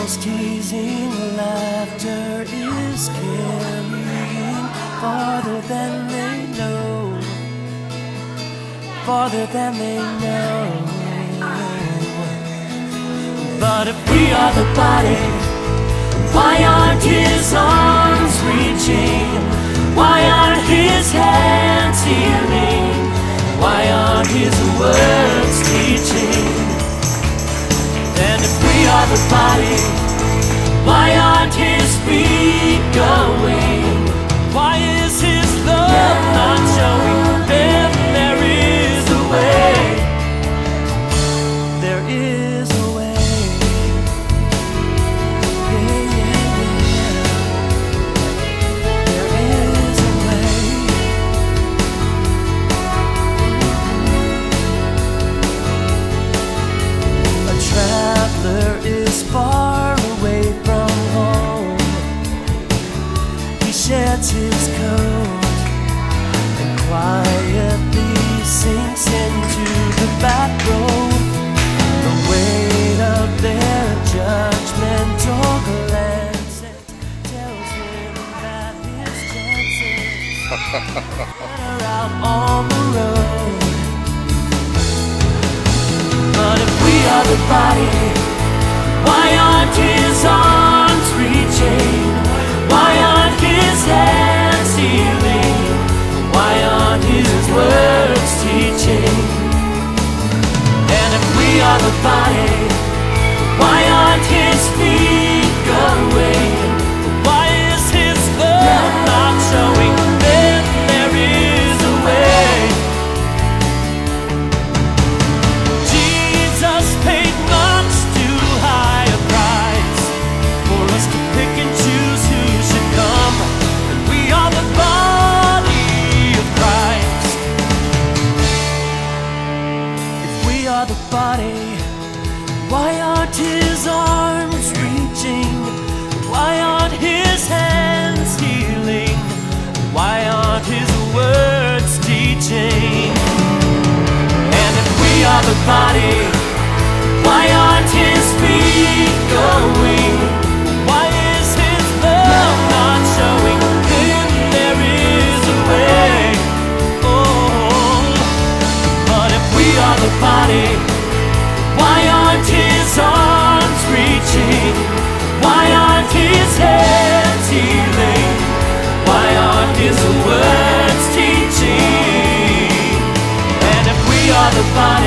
smiles, teasing laughter is carrying farther than they know, farther than they know. But if we are the body, why aren't his arms reaching? Why aren't his hands healing? Why aren't his words teaching? And if we are the body, why aren't his feet going? Why is his love not showing? Then there is a way. There is a way. Yeah, yeah, yeah. There is a way. A traveler is far away from home. He sheds his coat and quietly sinks into the back row. The weight of their judgmental glances tells him that his chances are out on the road. But if we are the body, why aren't his arms reaching? Why aren't his hands healing? Why aren't his words teaching? And if we are the body, why aren't his feet going? Why is his love not showing? Then there is a way. Jesus paid much too high a price for us to pick and choose who should come. And we are the body of Christ. If we are the body, why aren't his arms reaching? Why aren't his hands healing? Why aren't his words teaching? And if we are the body, why aren't his feet going? Why is his love not showing? Then there is a way. Oh, but if we are the body, why aren't his arms reaching? Why aren't his hands healing? Why aren't his words teaching? And if we are the body,